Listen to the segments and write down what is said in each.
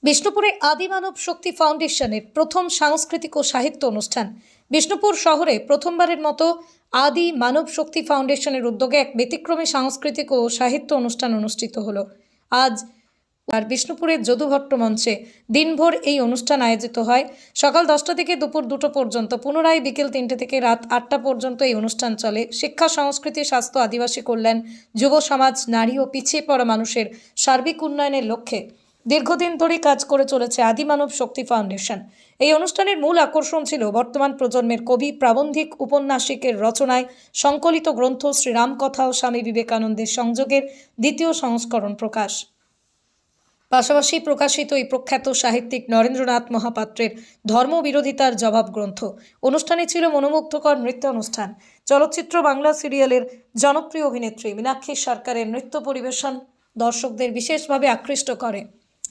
বিষ্ণুপুরে আদি মানব শক্তি ফাউন্ডেশনের প্রথম সাংস্কৃতিক ও সাহিত্য অনুষ্ঠান। বিষ্ণুপুর শহরে প্রথমবারের মতো আদি মানব শক্তি ফাউন্ডেশনের উদ্যোগে এক ব্যতিক্রমী সাংস্কৃতিক ও সাহিত্য অনুষ্ঠান অনুষ্ঠিত হলো আজ। আর বিষ্ণুপুরের যদুভট্ট মঞ্চে দিনভর এই অনুষ্ঠান আয়োজিত হয়। সকাল 10টা থেকে দুপুর 2টো পর্যন্ত, পুনরায় বিকেল 3টে থেকে রাত 8টা পর্যন্ত এই অনুষ্ঠান চলে। শিক্ষা, সংস্কৃতি, স্বাস্থ্য, আদিবাসী কল্যাণ, যুব সমাজ, নারী ও পিছিয়ে পড়া মানুষের সার্বিক উন্নয়নের লক্ষ্যে দীর্ঘদিন ধরে কাজ করে চলেছে আদি মানব শক্তি ফাউন্ডেশন। এই অনুষ্ঠানের মূল আকর্ষণ ছিল বর্তমান প্রজন্মের কবি, প্রাবন্ধিক, উপন্যাসিকের রচনায় সংকলিত গ্রন্থ শ্রীরামকথা ও স্বামী বিবেকানন্দের সংযোগের দ্বিতীয় সংস্করণ প্রকাশ। পাশাপাশি প্রকাশিত এই প্রখ্যাত সাহিত্যিক নরেন্দ্রনাথ মহাপাত্রের ধর্মবিরোধিতার জবাব গ্রন্থ। অনুষ্ঠানে ছিল মনোমুগ্ধকর নৃত্য অনুষ্ঠান। চলচ্চিত্র বাংলা সিরিয়ালের জনপ্রিয় অভিনেত্রী মীনাক্ষী সরকারের নৃত্য পরিবেশন দর্শকদের বিশেষভাবে আকৃষ্ট করে।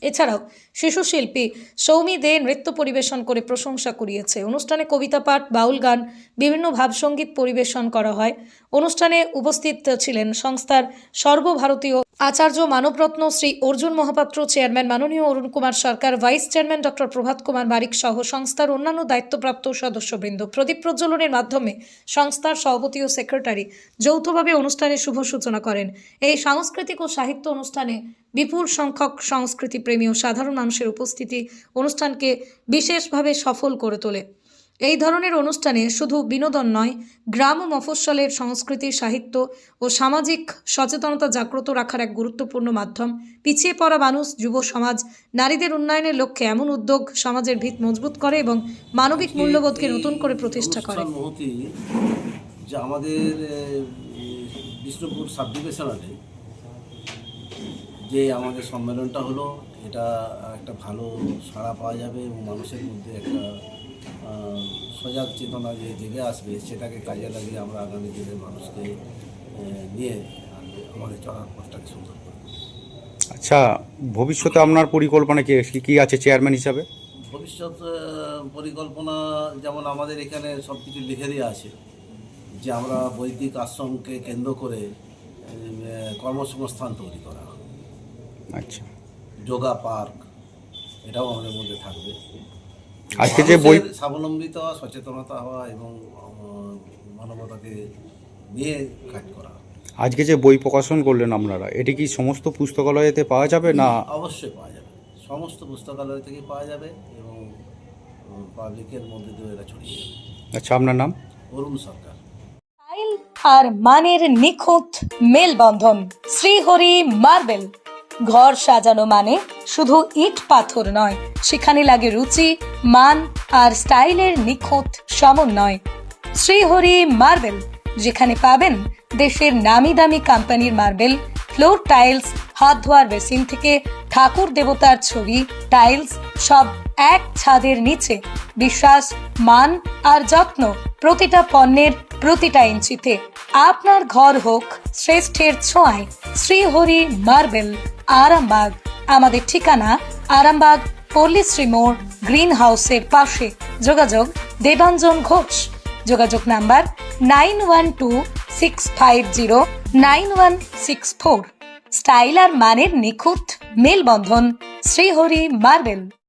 এছাড়াও শিশু শিল্পী সৌমি দে নৃত্য পরিবেশন করে প্রশংসা কুড়িয়েছে। অনুষ্ঠানে কবিতা পাঠ, বাউল গান, বিভিন্ন ভাবসঙ্গীত পরিবেশন করা হয়। অনুষ্ঠানে উপস্থিত ছিলেন সংস্থার সর্বভারতীয় আচার্য মানবরত্ন শ্রী অর্জুন মহাপাত্র, চেয়ারম্যান মাননীয় অরুণ কুমার সরকার, vice chairman doctor Prabhat Kumar বারিক সহ সংস্থার অন্যান্য দায়িত্বপ্রাপ্ত সদস্যবৃন্দ। প্রদীপ প্রজ্বলনের মাধ্যমে সংস্থার সভাপতি ও সেক্রেটারি যৌথভাবে অনুষ্ঠানের শুভ সূচনা করেন। এই সাংস্কৃতিক ও সাহিত্য অনুষ্ঠানে বিপুল সংখ্যক সংস্কৃতিপ্রেমী ও সাধারণ মানুষের উপস্থিতি অনুষ্ঠানকে বিশেষভাবে সফল করে তোলে। এই ধরনের অনুষ্ঠানে শুধু বিনোদন নয়, গ্রাম ও মফস্বলের সংস্কৃতি, সাহিত্য ও সামাজিক সচেতনতা জাগ্রত রাখার এক গুরুত্বপূর্ণ মাধ্যম। পিছিয়ে পড়া মানুষ, যুব সমাজ, নারীদের উন্নয়নের লক্ষ্যে এমন উদ্যোগ সমাজের ভিত মজবুত করে এবং মানবিক মূল্যবোধকে নতুন করে প্রতিষ্ঠা করে। যে আমাদের বিষ্ণুপুর সাব ডিভিশনালে যে আমাদের সম্মেলনটা হলো, এটা একটা ভালো সাড়া পাওয়া যাবে এবং মানুষের মধ্যে একটা সজাগ চেতনা যে জেগে আসবে, সেটাকে কাজে লাগিয়ে আমরা আগামী দিনের মানুষকে নিয়ে আমাদের চলার পথটাকে সুন্দর করব। আচ্ছা, ভবিষ্যতে আপনার পরিকল্পনা কি আছে চেয়ারম্যান হিসাবে? ভবিষ্যৎ পরিকল্পনা যেমন আমাদের এখানে সব কিছু লিখে দেওয়া আছে যে আমরা বৈদিক আশ্রমকে কেন্দ্র করে কর্মসংস্থান তৈরি করা। আচ্ছা, যোগা পার্ক, এটাও আমাদের মধ্যে থাকবে। আজকে যে বই স্বাবলম্বিত হওয়া, সচেতনতা হওয়া এবং মানবতাকে নিয়ে কাজ করা। আজকে যে বই প্রকাশন করলেন আপনারা, এটি কি সমস্ত পুস্তকালয়েতে পাওয়া যাবে না? অবশ্যই পাওয়া যাবে, সমস্ত পুস্তকালয় থেকে পাওয়া যাবে এবং পাবলিকের মধ্যে দিয়ে এটা ছড়িয়ে যাবে। আচ্ছা, আপনার নাম? অরুণ সরকার। আর মানের নিখুঁত মেলবন্ধন। শ্রীহরি মার্বেল। ঘর সাজানো মানে শুধু ইট পাথর নয়, সেখানে লাগে রুচি, মান আর স্টাইলের নিখুঁত সমন্বয়। শ্রীহরি মার্বেল, যেখানে পাবেন দেশের নামি দামি কোম্পানির মার্বেল, ফ্লোর টাইলস, হাত ধোয়ার বেসিন থেকে ঠাকুর দেবতার ছবি, টাইলস, সব এক ছাদের নিচে। বিশ্বাস, মান আর যত্ন প্রতিটা পণ্যের প্রতিটা ইঞ্চিতে। আপনার ঘর হোক শ্রেষ্ঠের ছোঁয়ায়। শ্রীহরি মার্বেল, আরামবাগ। আমাদের ঠিকানা আরামবাগ পল্লীশ্রী মোড়, গ্রিন হাউসের পাশে। যোগাযোগ দেবাঞ্জন ঘোষ। যোগাযোগ নাম্বার 9126509164। স্টাইল আর মানের নিখুঁত মেলবন্ধন। শ্রীহরি মার্বেল।